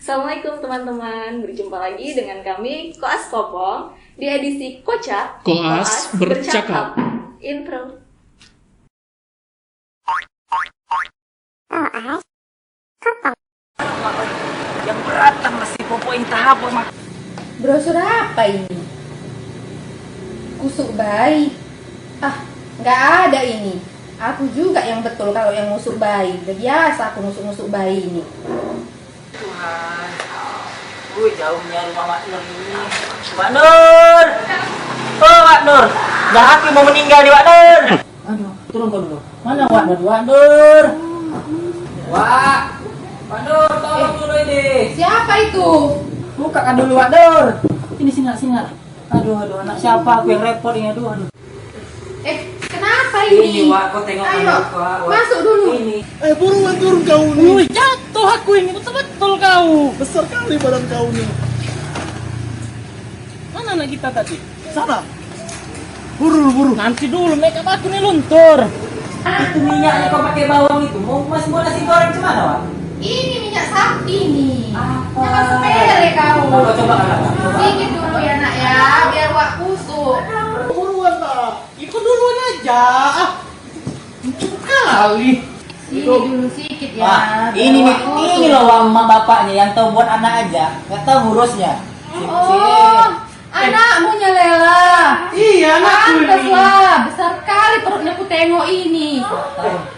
Assalamualaikum teman-teman, berjumpa lagi dengan kami Koas Kopong di edisi Kocak Koas Bercakap. Intro. Yang berat lah masih popoin tahap mak. Brosur apa ini? Kusuk bayi. Nggak ada ini. Aku juga yang betul kalau yang ngusuk bayi. Udah biasa aku ngusuk-ngusuk bayi ini. Tuhan, jauhnya rumah Mak Nur ini. Mak Nur, oh Mak Nur, dah aku mau meninggal di Mak Nur. Aduh, turun kau dulu. Mana Mak Nur? Mak Nur, Mak Nur, tolong dulu ini. Siapa itu? Bukakan dulu Mak Nur. Sini. Aduh, anak siapa? Aku yang repot ini. Aduh. Kenapa ini? Ini Wak, kau tengok Ayo, aku, Wak. masuk dulu. Ini. Buruan turun kau nih. Wih, jatuh aku ini, betul-betul kau. Besar kali badan kau nih. Mana anak kita tadi? Sana. Buru. Nanti dulu, makeup aku nih luntur. Itu minyaknya kau pakai bawang itu, masih mau nasi goreng cemana, Wak? Ini minyak sapi nih. Apa? Jangan sepele kau. Kau coba kan? Sedikit dulu ya nak ya, biar wak kusuk. Buruan lah. Ikut duluan aja. Kali. Sini dulu sedikit ya. Ini biar wak kusuk. ini loh mama bapaknya yang tahu buat anak aja, nggak tahu ngurusnya. Oh, anakmu Lela. Iya, anakku Pantes ini. lah, besar kali perutnya aku tengok ini.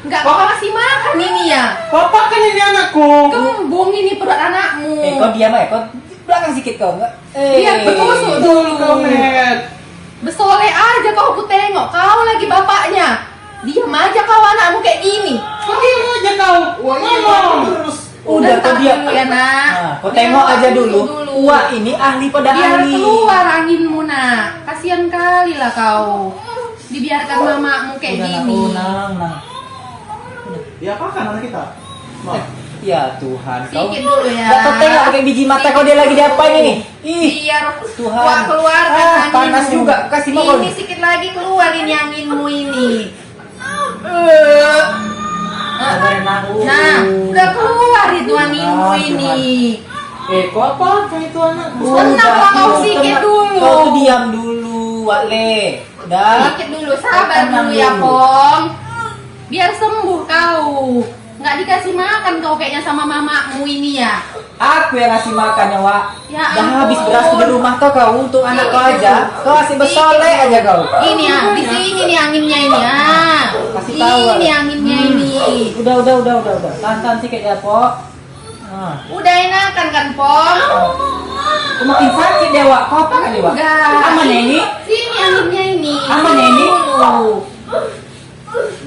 Enggak kau kasih makan ini ya. Papa kan ini anakku. Kembung ini perut anakmu. Kau diam aja, kau belakang sedikit kau nggak? Biar berkusuk dulu. Kau Met. Besoleh aja kau aku tengok. Kau lagi bapaknya. Diam aja kau anakmu kayak gini. Kau diam aja kau. Ngomong terus. Udah kau tak diam dulu ya nak. Kau tengok Biar aja wak dulu. kusuk Wah ini ahli pada Biar ahli. keluar anginmu nak. Kasihan kali lah kau. Dibiarkan mamamu kayak Udah, gini. Nang. Ya apa kan anak kita? Ma. Ya Tuhan, kau. Sedikit dulu ya. Kau tengok pakai biji mata kau dia lagi diapain ini? Ih, Biar Tuhan. wak keluarkan anginmu. Panas juga. Kasih makan. Ini sedikit lagi keluar ini anginmu ini. Nah, udah keluar itu anginmu ini. Kau apa itu anak? Kenapa kau sikit dulu? Kau tuh diam dulu, Wak Le. Dah. Sedikit dulu, sabar dulu ya, Pong. Biar sembuh kau. Nggak dikasih makan kau kayaknya sama mamamu ini ya. Aku yang ngasih makan ya, Wak. Ya Dah ampun. habis beras di rumah kau untuk anak kau aja. Kau masih bersolek aja kau. Ini ya, di sini nih anginnya ini. Kasih tahu, Ini Wak. anginnya ini. Udah. Tahan sikit ya, Pok. Nah. Udah enakan kan, Pong? Kau makin sakit deh, Wak. Kau apa kali, Wak? Enggak. Aman ya ini? Sini anginnya ini. Aman ya ini?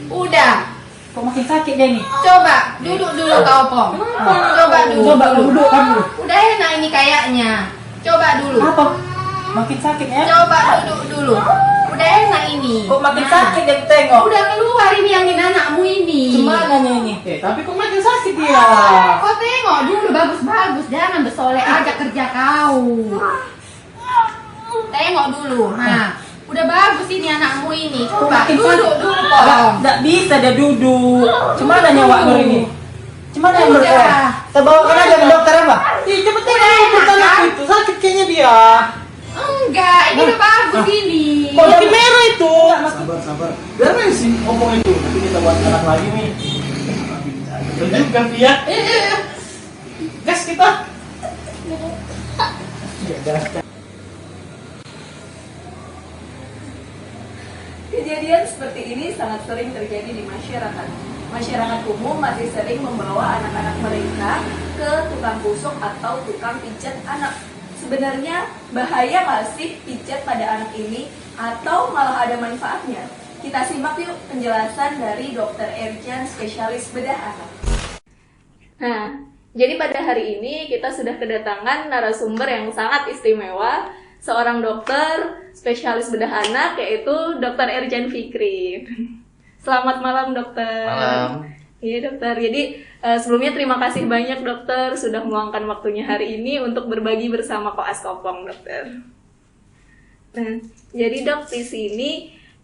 Udah. Kok makin sakit deh nih? Coba duduk dulu kau, Pong. Coba dulu. Coba duduk kan dulu. Udah enak ini kayaknya. Coba dulu. Apa? Makin sakit ya? Coba duduk dulu. Udah enak ini. Kok makin Nah. sakit deh tengok? Udah keluar ini angin anakmu ini. Gimana ini? Tapi kok makin sakit dia? Kau tengok dulu bagus-bagus. Jangan bersolek aja kerja kau. Tengok dulu. Nah, udah bagus ini anakmu ini. Coba makin duduk sakit? dulu, Pong. Nggak bisa dia duduk. Cemana nyawa Nur ini? Cemana yang Udah. berkuat? Kita bawakan aja ke dokter apa? Ih, cepet tengok anakku itu sakit kayaknya dia. Enggak, ini udah bagus ini. Kok jadi merah itu? Sabar. Biar main sih ngomong itu. Nanti kita buat anak lagi nih. Tunjukkan dia. Gas kita. Kejadian seperti ini sangat sering terjadi di masyarakat. Masyarakat umum masih sering membawa anak-anak mereka ke tukang kusuk atau tukang pijat anak. Sebenarnya bahaya nggak sih pijat pada anak ini atau malah ada manfaatnya? Kita simak yuk penjelasan dari Dr. Erjan, spesialis bedah anak. Nah, jadi pada hari ini kita sudah kedatangan narasumber yang sangat istimewa, seorang dokter spesialis bedah anak yaitu Dr. Erjan Fikri. Selamat malam dokter. Malam. Iya dokter, jadi sebelumnya terima kasih banyak dokter sudah meluangkan waktunya hari ini untuk berbagi bersama Koas Kopong dokter. Nah, jadi dok di sini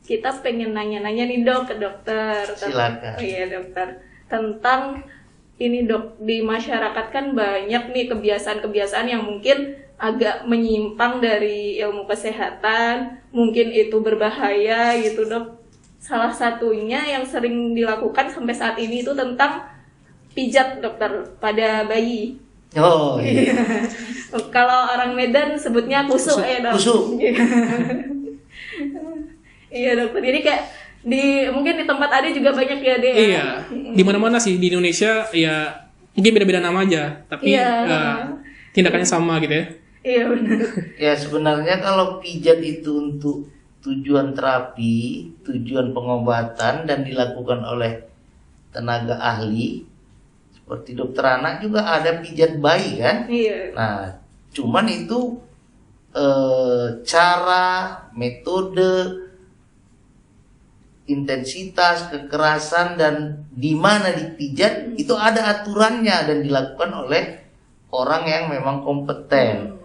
kita pengen nanya-nanya nih dok ke dokter. Silakan. Oh iya dokter, tentang ini dok, di masyarakat kan banyak nih kebiasaan-kebiasaan yang mungkin agak menyimpang dari ilmu kesehatan, mungkin itu berbahaya gitu dok. Salah satunya yang sering dilakukan sampai saat ini itu tentang pijat dokter pada bayi. Oh iya. Kalau orang Medan sebutnya kusuk ya dok. Kusuk. Iya dokter, jadi kayak mungkin di tempat ada juga banyak ya deh. Iya, di mana-mana sih di Indonesia ya mungkin beda-beda nama aja, tapi tindakannya sama gitu ya. Iya benar. Ya sebenarnya kalau pijat itu untuk tujuan terapi, tujuan pengobatan dan dilakukan oleh tenaga ahli seperti dokter anak juga ada pijat bayi kan. Iya. Nah, cuman itu cara, metode, intensitas, kekerasan dan di mana dipijat itu ada aturannya dan dilakukan oleh orang yang memang kompeten.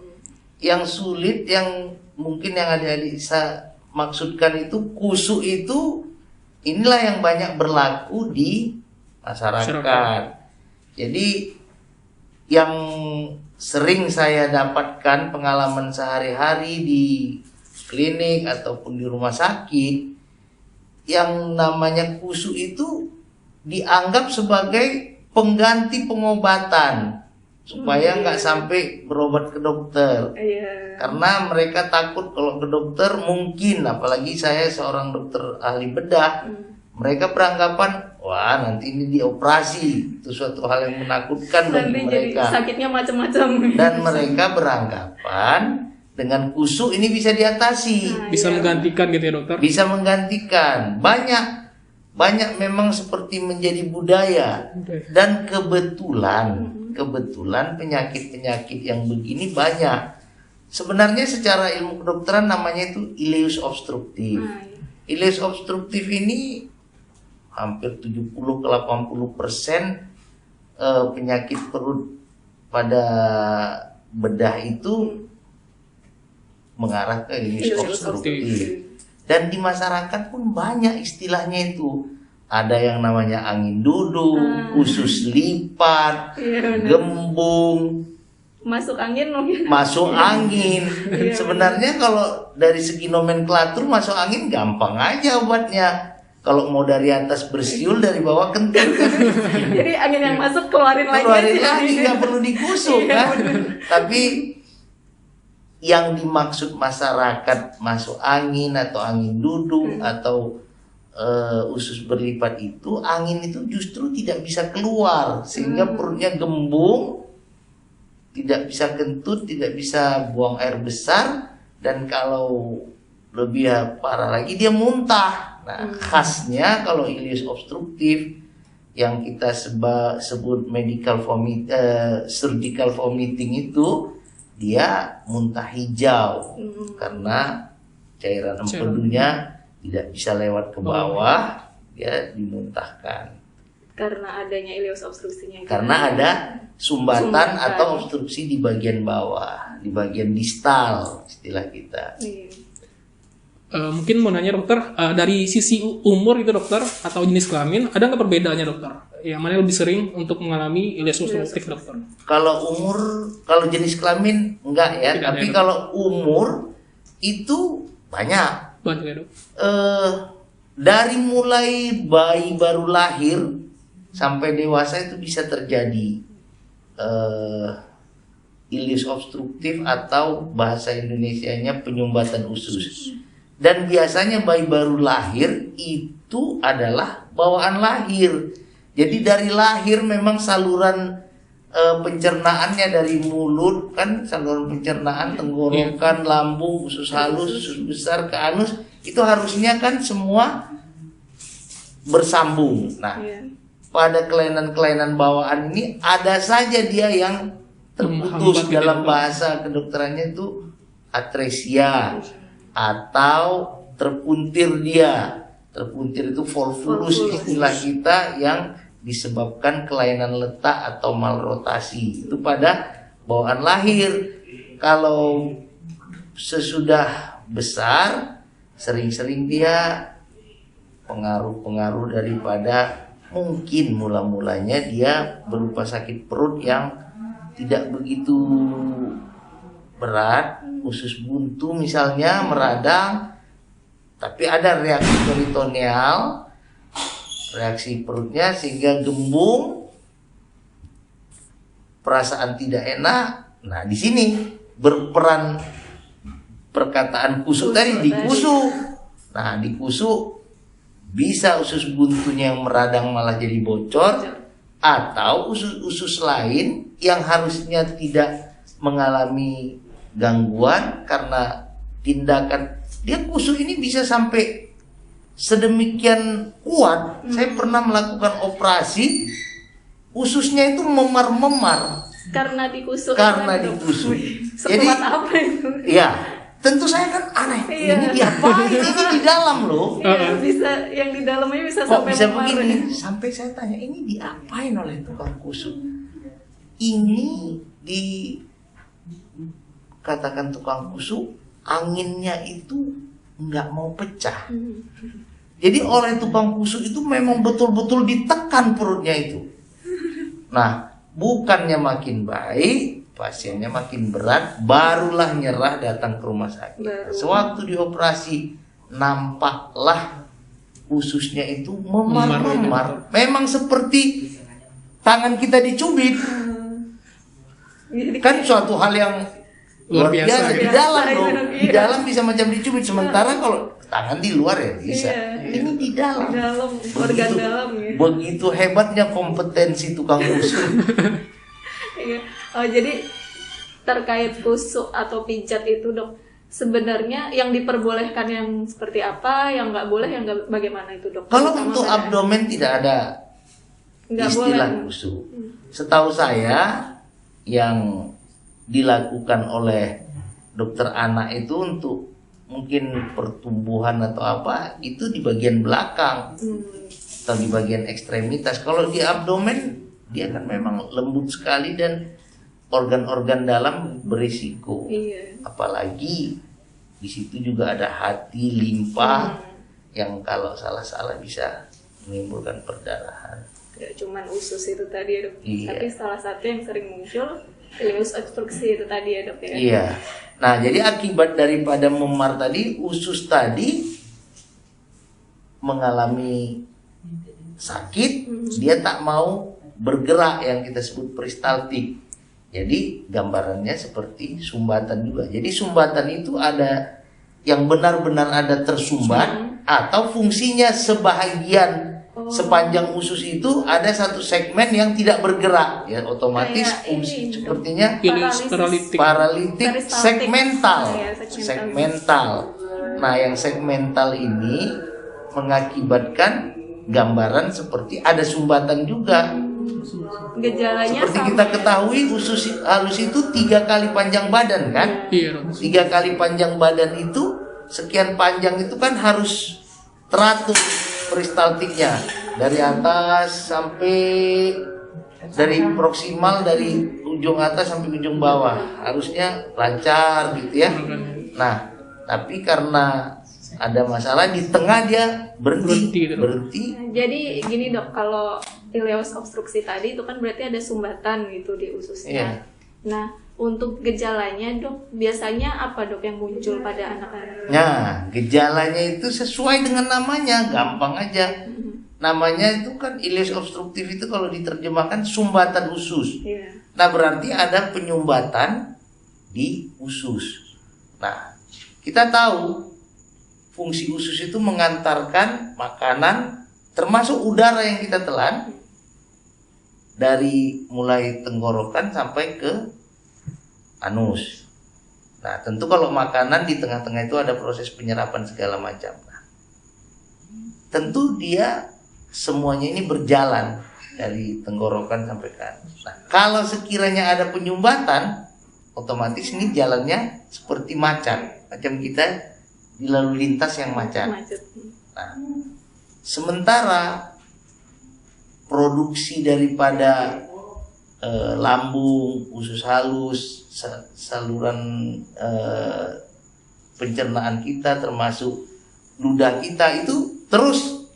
Yang sulit yang mungkin yang adik-adik saya maksudkan itu kusuk itu inilah yang banyak berlaku di masyarakat. Jadi yang sering saya dapatkan pengalaman sehari-hari di klinik ataupun di rumah sakit, yang namanya kusuk itu dianggap sebagai pengganti pengobatan supaya nggak sampai berobat ke dokter. Karena mereka takut kalau ke dokter mungkin, apalagi saya seorang dokter ahli bedah, mereka beranggapan wah nanti ini dioperasi, itu suatu hal yang menakutkan bagi Nanti mereka. jadi sakitnya macam-macam. Dan mereka beranggapan dengan kusuk ini bisa diatasi. Bisa menggantikan gitu ya dokter? Bisa menggantikan. Banyak memang seperti menjadi budaya. Dan kebetulan penyakit-penyakit yang begini banyak. Sebenarnya secara ilmu kedokteran namanya itu ileus obstruktif. Ileus obstruktif ini hampir 70 ke 80% penyakit perut pada bedah itu mengarah ke ileus obstruktif. Dan di masyarakat pun banyak istilahnya itu. Ada yang namanya angin duduk, usus lipat, gembung, Masuk angin mungkin. masuk angin. Sebenarnya kalau dari segi nomenklatur masuk angin gampang aja obatnya. Kalau mau dari atas bersiul, dari bawah kentut. Jadi angin yang masuk keluarin lagi. Keluarin aja. lagi, nggak perlu dikusuk kan. Tapi yang dimaksud masyarakat masuk angin atau angin duduk atau usus berlipat itu, angin itu justru tidak bisa keluar sehingga perutnya gembung, tidak bisa kentut, tidak bisa buang air besar, dan kalau lebih parah lagi dia muntah. Nah, khasnya kalau ileus obstruktif yang kita sebut surgical vomiting itu dia muntah hijau karena cairan empedunya tidak bisa lewat ke bawah, dia dimuntahkan. Karena adanya ileus obstruksinya. Karena ada sumbatan atau obstruksi di bagian bawah, di bagian distal istilah kita. Mungkin mau nanya dokter, dari sisi umur itu dokter atau jenis kelamin, ada nggak perbedaannya dokter? Yang mana lebih sering untuk mengalami ileus obstruktif dokter? Kalau jenis kelamin enggak ya, Tidak tapi ada, kalau umur itu banyak. Banyak ya dok? Dari mulai bayi baru lahir sampai dewasa itu bisa terjadi ileus obstruktif atau bahasa Indonesianya penyumbatan usus. Dan biasanya bayi baru lahir itu adalah bawaan lahir. Jadi dari lahir memang saluran pencernaannya dari mulut kan, saluran pencernaan, tenggorokan, lambung, usus halus, usus besar ke anus itu harusnya kan semua bersambung. Nah, pada kelainan-kelainan bawaan ini ada saja dia yang terputus, dalam bahasa kedokterannya itu atresia atau terpuntir dia. Terpuntir itu volvulus istilah kita yang disebabkan kelainan letak atau malrotasi. Itu pada bawaan lahir. Kalau sesudah besar, sering-sering dia pengaruh-pengaruh daripada mungkin mula-mulanya dia berupa sakit perut yang tidak begitu berat, usus buntu misalnya meradang, tapi ada reaksi peritoneal, reaksi perutnya sehingga gembung, perasaan tidak enak. Nah, di sini berperan perkataan kusuk tadi, dikusuk. Nah, dikusuk bisa usus buntunya yang meradang malah jadi bocor, atau usus-usus lain yang harusnya tidak mengalami gangguan karena tindakan dia kusuk ini bisa sampai sedemikian kuat. Saya pernah melakukan operasi, ususnya itu memar-memar Karena dikusuk. karena dikusuk. Jadi Sekuat apa itu? ya tentu saya kan aneh, Iya. ini diapain, ini di dalam loh. Iya, bisa yang di dalamnya bisa Kok sampai bisa memar. begini? Sampai saya tanya, ini diapain oleh tukang kusuk? Ini dikatakan tukang kusuk, anginnya itu nggak mau pecah. Jadi oleh tukang kusuk itu memang betul-betul ditekan perutnya itu. Nah, bukannya makin baik, pasiennya makin berat, barulah nyerah datang ke rumah sakit. Baru. Sewaktu dioperasi, nampaklah ususnya itu memar-memar. Memang seperti tangan kita dicubit. Jadi Kan suatu hal yang Luar luar biasa, biasa. Di gitu. dalam Biasa, loh. iya. Di dalam bisa macam dicubit. Sementara kalau tangan di luar ya bisa. Iya. Ini di dalam. di dalam organ dalam ya. Begitu hebatnya kompetensi tukang kusuk. Iya. Oh, jadi terkait kusuk atau pijat itu dok, sebenarnya yang diperbolehkan yang seperti apa, yang nggak boleh yang nggak bagaimana itu dok? Kalau Sama untuk saya. abdomen tidak ada Nggak istilah boleh. kusuk. Setahu saya yang dilakukan oleh dokter anak itu untuk mungkin pertumbuhan atau apa itu di bagian belakang atau di bagian ekstremitas. Kalau di abdomen dia kan memang lembut sekali dan organ-organ dalam berisiko. Iya. Apalagi di situ juga ada hati, limpa yang kalau salah-salah bisa menimbulkan perdarahan. Tidak cuman usus itu tadi ya dok, Iya. tapi salah satu yang sering muncul ileus obstruksi itu tadi ya dok ya. Iya. Nah, jadi akibat daripada memar tadi, usus tadi mengalami sakit, dia tak mau bergerak yang kita sebut peristaltik. Jadi gambarannya seperti sumbatan juga. Jadi sumbatan itu ada yang benar-benar ada tersumbat atau fungsinya sebahagian sepanjang usus itu ada satu segmen yang tidak bergerak, ya otomatis Kayak fungsi ini, sepertinya Ileus paralitik. paralitik Peristaltik. segmental. Iya, segmental. Segmental. Nah, yang segmental ini mengakibatkan gambaran seperti ada sumbatan juga. Gejalanya Seperti sama kita ya? ketahui usus halus itu 3 kali panjang badan kan? Iya dok. 3 kali panjang badan itu sekian panjang itu kan harus teratur peristaltiknya dari atas sampai dari proksimal dari ujung atas sampai ujung bawah harusnya lancar gitu ya. Nah, tapi karena ada masalah di tengah dia Berhenti, berhenti. Jadi gini dok, kalau ileus obstruksi tadi itu kan berarti ada sumbatan gitu di ususnya. Iya. Nah, untuk gejalanya dok, biasanya apa dok yang muncul pada anak-anak? Nah, gejalanya itu sesuai dengan namanya, gampang aja. Namanya itu kan ileus obstruktif itu kalau diterjemahkan sumbatan usus. Iya. Nah, berarti ada penyumbatan di usus. Nah, kita tahu fungsi usus itu mengantarkan makanan termasuk udara yang kita telan dari mulai tenggorokan sampai ke anus. Nah, tentu kalau makanan di tengah-tengah itu ada proses penyerapan segala macam. Nah, tentu dia semuanya ini berjalan dari tenggorokan sampai ke anus. Nah, kalau sekiranya ada penyumbatan, otomatis ini jalannya seperti macan. Macam kita di lalu lintas yang macan. Macet. Nah, sementara produksi daripada lambung, usus halus, saluran pencernaan kita termasuk ludah kita itu terus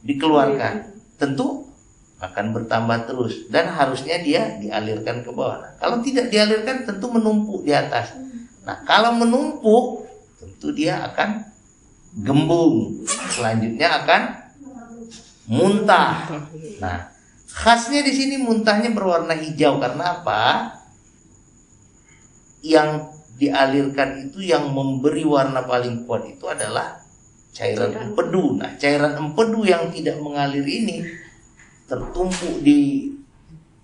dikeluarkan. tentu akan bertambah terus dan harusnya dia dialirkan ke bawah. Nah, kalau tidak dialirkan tentu menumpuk di atas. Nah, kalau menumpuk tentu dia akan gembung. Selanjutnya akan muntah. Nah, khasnya di sini muntahnya berwarna hijau karena apa? Yang dialirkan itu yang memberi warna paling kuat itu adalah cairan empedu. Nah, cairan empedu yang tidak mengalir ini tertumpuk di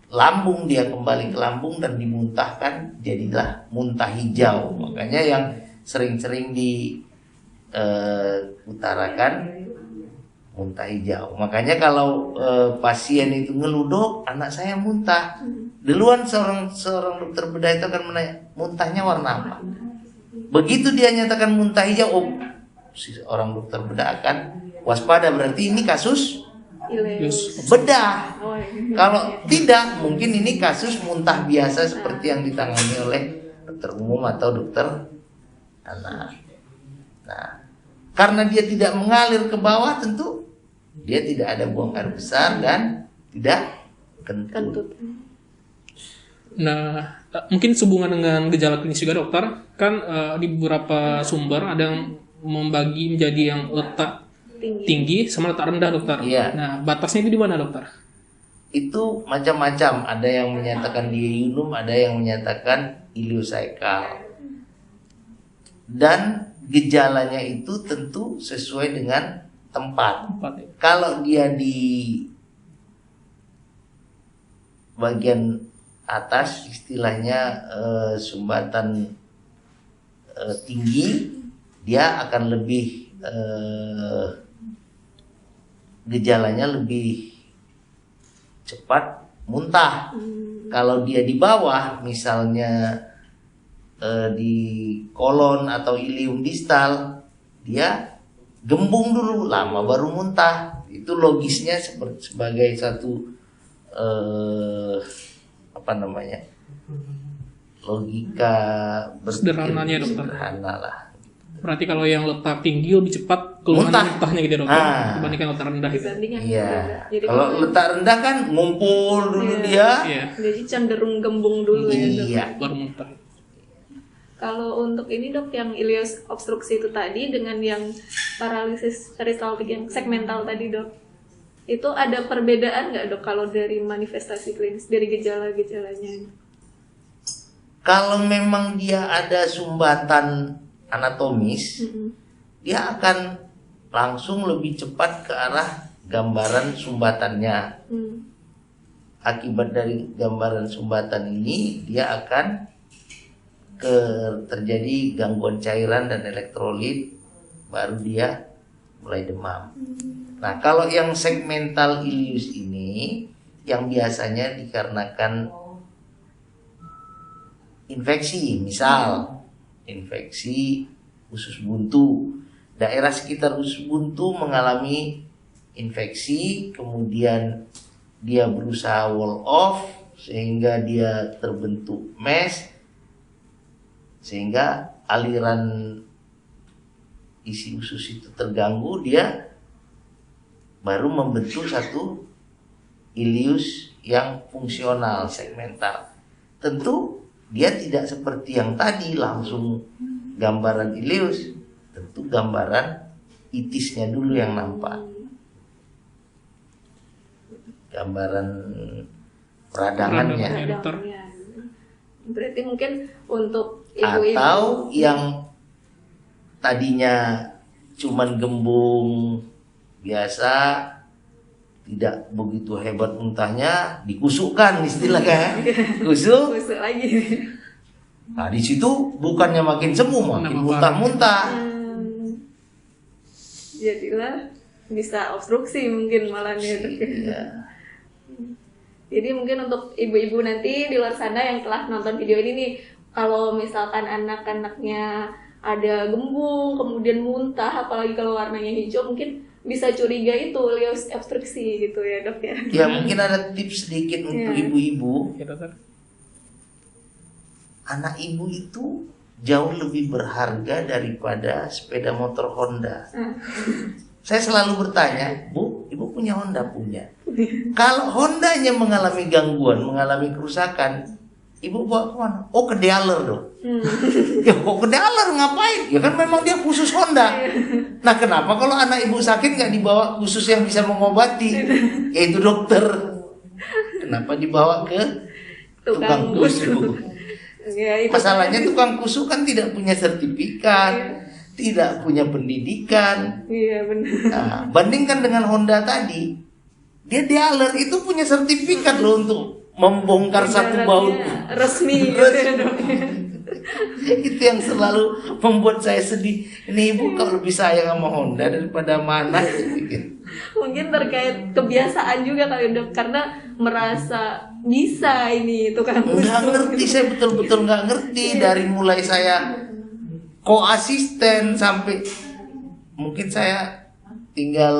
lambung, dia kembali ke lambung dan dimuntahkan, jadilah muntah hijau. Makanya yang sering-sering diutarakan muntah hijau. Makanya kalau pasien itu ngeluh, "Dok, anak saya muntah," duluan seorang dokter bedah itu akan menanya, "Muntahnya warna apa?" Begitu dia nyatakan muntah hijau, oh, si orang dokter bedah akan waspada, berarti ini kasus bedah. Kalau tidak, mungkin ini kasus muntah biasa seperti yang ditangani oleh dokter umum atau dokter anak. Nah, karena dia tidak mengalir ke bawah, tentu dia tidak ada buang air besar dan tidak kentut. Nah, mungkin sehubungan dengan gejala klinis juga dokter, kan di beberapa sumber ada yang membagi menjadi yang letak tinggi sama letak rendah dokter. Iya. Nah, batasnya itu di mana dokter? Itu macam-macam, ada yang menyatakan dia ileum, ada yang menyatakan ileocecal. Dan gejalanya itu tentu sesuai dengan tempat. Ya. Kalau dia di bagian atas, istilahnya sumbatan tinggi, dia akan lebih gejalanya lebih cepat muntah. Kalau dia di bawah, misalnya di kolon atau ileum distal, dia gembung dulu, lama baru muntah. Itu logisnya sebagai satu logika Sederhananya, dokter. sederhana lah. Berarti kalau yang letak tinggi lebih cepat keluar muntahnya gitu dokter, dibandingkan letak rendah itu. Iya. Kalau letak rendah kan ngumpul dulu dia. Iya. Jadi cenderung gembung dulu ya dok. Iya. Baru muntah. Kalau untuk ini dok, yang ileus obstruksi itu tadi dengan yang paralisis peristaltik yang segmental tadi dok, itu ada perbedaan nggak dok kalau dari manifestasi klinis, dari gejala-gejalanya? Kalau memang dia ada sumbatan anatomis, dia akan langsung lebih cepat ke arah gambaran sumbatannya. Akibat dari gambaran sumbatan ini, dia akan terjadi gangguan cairan dan elektrolit, baru dia mulai demam. Nah, kalau yang segmental ileus ini, yang biasanya dikarenakan infeksi, misal infeksi usus buntu, daerah sekitar usus buntu mengalami infeksi, kemudian dia berusaha wall off sehingga dia terbentuk mesh, sehingga aliran isi usus itu terganggu, dia baru membentuk satu ileus yang fungsional segmental. Tentu dia tidak seperti yang tadi langsung gambaran ileus, tentu gambaran itisnya dulu yang nampak, gambaran peradangannya. Dokter. Berarti mungkin untuk ibu-ibu Atau yang tadinya cuman gembung biasa, tidak begitu hebat muntahnya, dikusukkan istilahnya, kusuk lagi. Nah, di situ bukannya makin sembuh, makin muntah-muntah. Jadilah bisa obstruksi mungkin malah nih. Iya. Jadi mungkin untuk ibu-ibu nanti di luar sana yang telah nonton video ini nih, kalau misalkan anak-anaknya ada gembung, kemudian muntah, apalagi kalau warnanya hijau, mungkin bisa curiga itu ileus obstruksi gitu ya dok ya. Ya, mungkin ada tips sedikit untuk ibu-ibu. Ya, dokter. Anak ibu itu jauh lebih berharga daripada sepeda motor Honda. Saya selalu bertanya, Bu, ibu punya Honda? Punya. Kalau Hondanya mengalami gangguan, mengalami kerusakan, ibu bawa kemana? Oh, ke dealer dong. Ya kok ke dealer ngapain? Ya kan memang dia khusus Honda. Nah, kenapa kalau anak ibu sakit nggak dibawa khusus yang bisa mengobati, yaitu dokter? Kenapa dibawa ke tukang kusu? Ya, itu Masalahnya tukang kusu kan tidak punya sertifikat, tidak punya pendidikan. iya benar. Nah, bandingkan dengan Honda tadi, dia dealer itu punya sertifikat loh untuk membongkar satu baut. Resmi gitu ya, Dok. Itu yang selalu membuat saya sedih. Ini ibu kalau lebih sayang sama Honda daripada mana? Mungkin terkait kebiasaan juga kali, Dok, karena merasa bisa ini tukang Nggak kusu. ngerti, saya betul-betul nggak ngerti. Dari mulai saya koasisten sampai mungkin saya tinggal,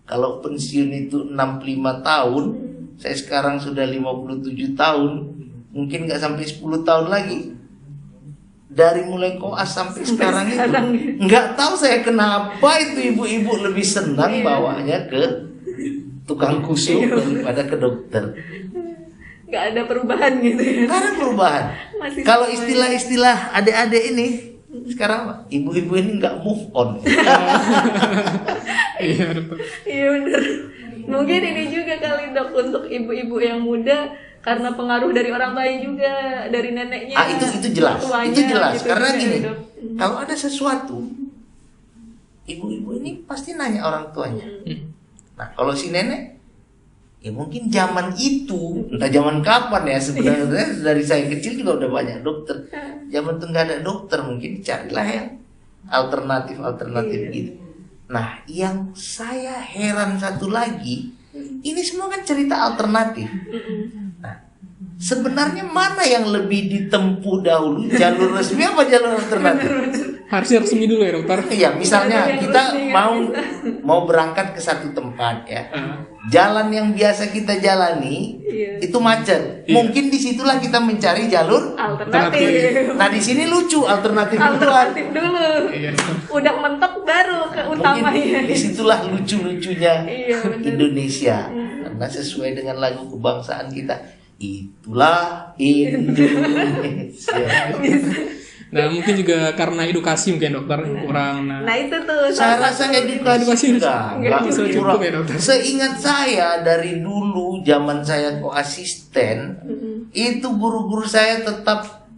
kalau pensiun itu 65 tahun, saya sekarang sudah 57 tahun, mungkin nggak sampai 10 tahun lagi. Dari mulai koas sampai sekarang itu nggak tahu saya kenapa itu ibu-ibu lebih senang bawanya ke tukang kusu daripada ke dokter. Nggak ada perubahan gitu ya. Nggak ada perubahan. Masih Kalau sama istilah-istilah adik-adik ini sekarang apa? Ibu-ibu ini nggak move on. Iya dokter. Iya benar. Mungkin ini juga kali, Dok, untuk ibu-ibu yang muda karena pengaruh dari orang tuanya juga, dari neneknya. Itu jelas. tuanya, Itu jelas. gitu Karena juga, gini, Dok. kalau ada sesuatu, ibu-ibu ini pasti nanya orang tuanya. Nah, kalau si nenek, ya mungkin zaman itu, entah zaman kapan ya, sebenarnya dari saya kecil juga udah banyak dokter. Zaman itu nggak ada dokter, mungkin carilah yang alternatif gitu. Nah, yang saya heran satu lagi, ini semua kan cerita alternatif. Nah, sebenarnya mana yang lebih ditempuh dahulu, jalur resmi apa jalur alternatif? Harusnya resmi dulu ya dokter. Iya, misalnya Yang kita resmi kan mau berangkat ke satu tempat ya. Ah. Jalan yang biasa kita jalani Iya. itu macet. Iya. Mungkin disitulah kita mencari jalur. Alternatif. Nah, di sini lucu alternatif duluan. Alternatif dulu. Iya dokter. Udah mentok baru ke utamanya. Mungkin disitulah lucu-lucunya Iya, bener. Indonesia. Karena sesuai dengan lagu kebangsaan kita, itulah Indonesia. Nah mungkin juga karena edukasi mungkin dokter yang kurang. Nah itu tuh Saya salah rasa satu. edukasi enggak bisa kurang. cukup ya, dokter. Seingat saya dari dulu zaman saya koasisten, itu guru-guru saya tetap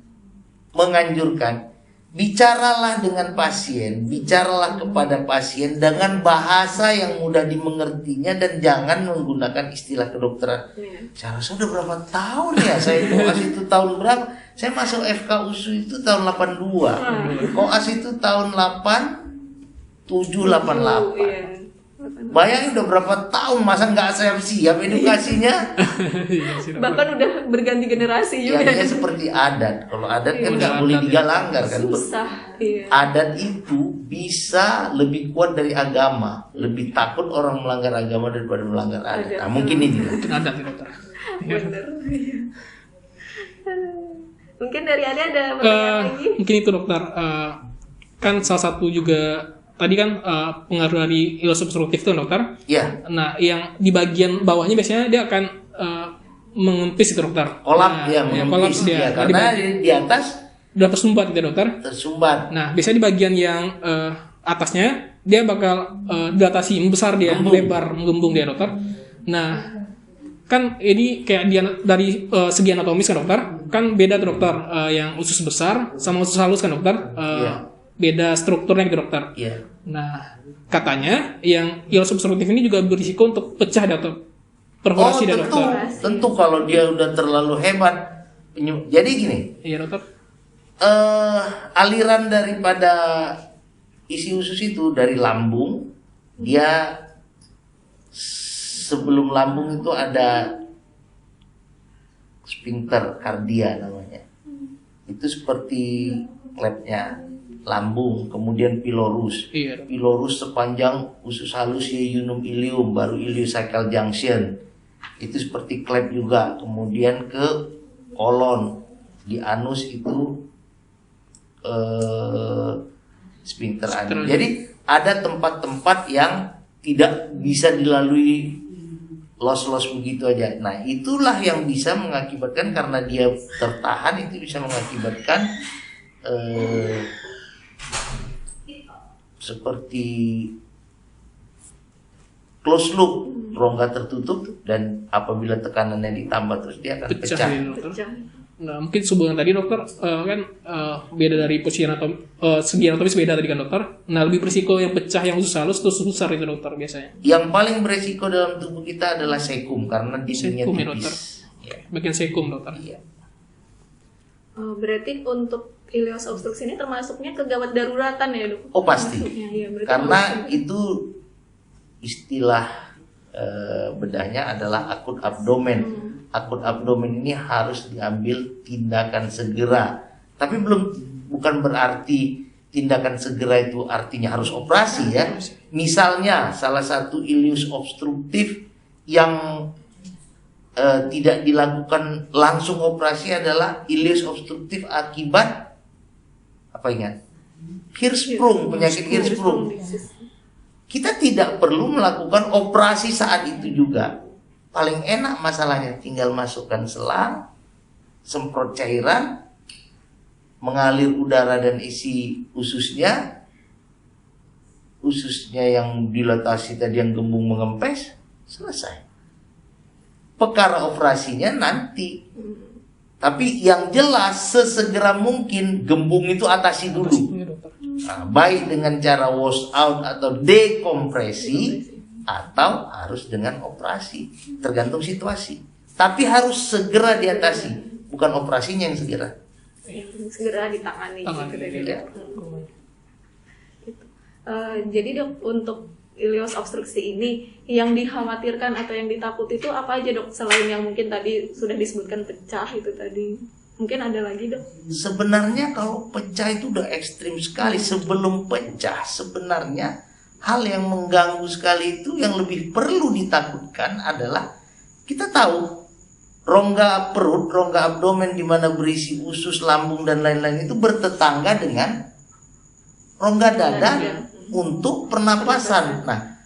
menganjurkan, bicaralah dengan pasien, bicaralah kepada pasien dengan bahasa yang mudah dimengertinya dan jangan menggunakan istilah kedokteran. Saya rasa udah berapa tahun ya saya koas itu tahun berapa? Saya masuk FK USU itu tahun 82. Koas itu tahun 87, 88. Iya. Bayangin udah berapa tahun, masa nggak siap edukasinya? Iya sih dokter. Bahkan udah berganti generasi Ya juga. dia seperti adat. Kalau adat kan Iya, nggak udah boleh adat, dilanggar kan. Susah. Iya. Adat itu bisa lebih kuat dari agama. Lebih takut orang melanggar agama daripada melanggar adat. Nah, mungkin ini. Mungkin ada sih dokter. Bener. Iya. Mungkin dari Ade ada pertanyaan lagi? Mungkin itu dokter. Kan salah satu juga tadi kan pengaruh dari ileus obstruktif itu dokter. Ya, Nah yang di bagian bawahnya biasanya dia akan mengempis itu dokter. kolap Nah, dia ya, mengempis kolaps dia. dia. Nah, Karena di atas udah tersumbat gitu dokter. tersumbat. Nah biasanya di bagian yang atasnya dia bakal dilatasi, membesar dia, Gembung. melebar, menggembung dia dokter. Nah kan ini kayak dia dari segi anatomis kan dokter, kan beda tuh dokter, yang usus besar sama usus halus kan dokter, Iya. beda strukturnya gitu dokter. Iya. Nah katanya yang ileus obstruktif ini juga berisiko untuk pecah dokter, perforasi dia tentu, dokter. tentu kalau dia udah terlalu hebat. Jadi gini, Iya dokter. aliran daripada isi usus itu dari lambung, dia sebelum lambung itu ada sphincter kardia namanya. Itu seperti klepnya lambung, kemudian pylorus. Iya dokter. Pylorus sepanjang usus halus yeyunum ilium, baru ileocecal junction. Itu seperti klep juga. Kemudian ke kolon, di anus itu sphincter anus. Jadi ada tempat-tempat yang tidak bisa dilalui los begitu aja. Nah, itulah yang bisa mengakibatkan, karena dia tertahan, itu bisa mengakibatkan seperti close loop, rongga tertutup, dan apabila tekanannya ditambah terus dia akan Pecah pecah. ya, dokter. Pecah. Nah, mungkin sehubungan tadi dokter kan beda dari posisi segi anatomis beda tadi kan dokter. Nah, lebih berisiko yang pecah yang usus halus atau usus besar itu dokter biasanya. Yang paling beresiko dalam tubuh kita adalah sekum, karena dindingnya Sekum ya, dokter. tipis. Ya. Bagian sekum dokter. Iya. Berarti untuk ileus obstruksi ini termasuknya kegawat daruratan ya dok? Oh pasti, Masuknya, iya, berarti karena masuk. itu istilah bedahnya adalah akut abdomen. Akut abdomen ini harus diambil tindakan segera. Tapi bukan berarti tindakan segera itu artinya harus operasi ya. Misalnya salah satu ileus obstruktif yang tidak dilakukan langsung operasi adalah ileus obstruktif akibat apa ingat? Hirschsprung, penyakit Hirschsprung. Kita tidak perlu melakukan operasi saat itu juga. Paling enak masalahnya tinggal masukkan selang, semprot cairan, mengalir udara dan isi ususnya yang dilatasi tadi, yang gembung mengempes, selesai. Perkara operasinya nanti. Tapi yang jelas sesegera mungkin gembung itu atasi dulu. Iya, dokter. Nah, baik dengan cara wash out atau dekompresi atau harus dengan operasi, tergantung situasi. Tapi harus segera diatasi, bukan operasinya yang segera. Yang segera ditangani. Tangani, gitu, dari iya. dok. Gitu. Jadi dok, untuk ileus obstruksi ini yang dikhawatirkan atau yang ditakuti itu apa aja dok, selain yang mungkin tadi sudah disebutkan pecah itu tadi? Mungkin ada lagi dok? Sebenarnya kalau pecah itu udah ekstrim sekali. Sebelum pecah sebenarnya hal yang mengganggu sekali itu, yang lebih perlu ditakutkan adalah kita tahu rongga perut, rongga abdomen di mana berisi usus, lambung dan lain-lain itu bertetangga dengan rongga dada untuk pernapasan. Nah,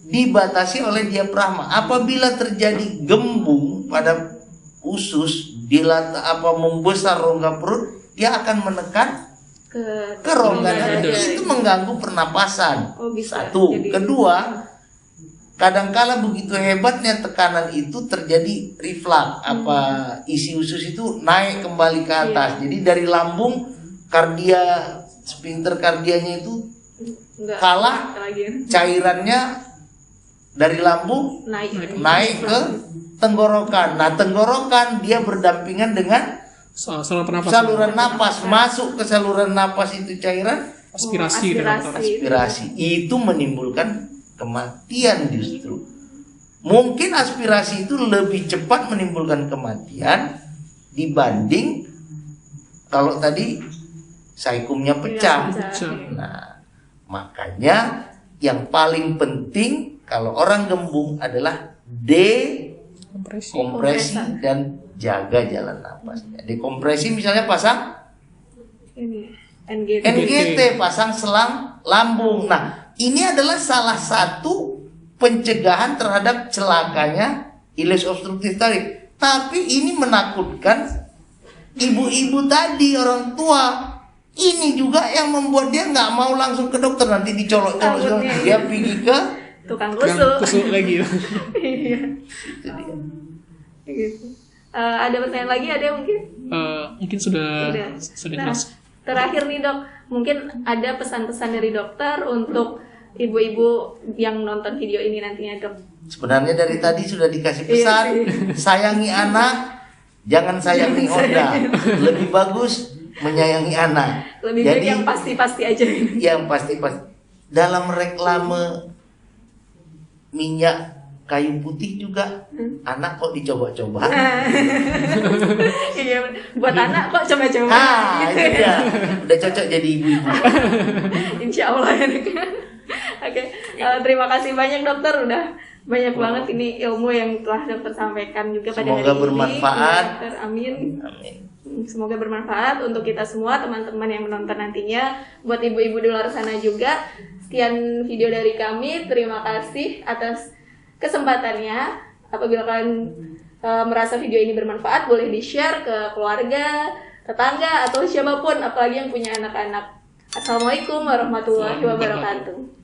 dibatasi oleh diafragma. Apabila terjadi gembung pada usus, membesar rongga perut, dia akan menekan ke rongga dada. Itu mengganggu pernapasan. Oh, bisa. Satu. Jadi- Kedua, kadangkala begitu hebatnya tekanan itu terjadi reflux, isi usus itu naik kembali ke atas. Jadi dari lambung, sphincter kardianya itu Enggak, kalah, lagi cairannya dari lambung naik ke tenggorokan. Nah, tenggorokan dia berdampingan dengan Saluran pernapasan. saluran napas. Masuk ke saluran napas itu cairan, Aspirasi, itu, dokter. aspirasi. Itu menimbulkan kematian justru. Mungkin aspirasi itu lebih cepat menimbulkan kematian dibanding kalau tadi saikumnya pecah. Pecah. Nah, makanya yang paling penting kalau orang gembung adalah dekompresi dan jaga jalan napasnya. Dekompresi misalnya pasang ini NGT. NGT, pasang selang lambung. Nah, ini adalah salah satu pencegahan terhadap celakanya ileus obstruktif tadi. Tapi ini menakutkan ibu-ibu tadi, orang tua. Ini juga yang membuat dia nggak mau langsung ke dokter, nanti dicolok-colok. Takutnya, Dia pergi ke tukang Yang kusuk. kusuk lagi. Iya. itu dia. Gitu. Ada pertanyaan lagi, ada mungkin? Mungkin sudah Udah. Nah, jelas. terakhir nih dok, mungkin ada pesan-pesan dari dokter untuk ibu-ibu yang nonton video ini nantinya dok. Sebenarnya dari tadi sudah dikasih pesan, sayangi anak, jangan sayangi Honda. Lebih bagus menyayangi anak. Lebih baik yang pasti-pasti aja. Yang pasti dalam reklame minyak kayu putih juga anak kok dicoba-coba. Iya, buat anak kok coba-coba. Itu dia. Udah cocok jadi ibu-ibu. Insya Allah ya dok. Oke, terima kasih banyak dokter, udah banyak banget ini ilmu yang telah dokter sampaikan juga pada hari Semoga ini. bermanfaat. Dokter, amin. Amin. Semoga bermanfaat untuk kita semua, teman-teman yang menonton nantinya. Buat ibu-ibu di luar sana juga. Sekian video dari kami. Terima kasih atas kesempatannya. Apabila kalian merasa video ini bermanfaat, boleh di-share ke keluarga, tetangga, atau siapapun, apalagi yang punya anak-anak. Assalamualaikum warahmatullahi wabarakatuh.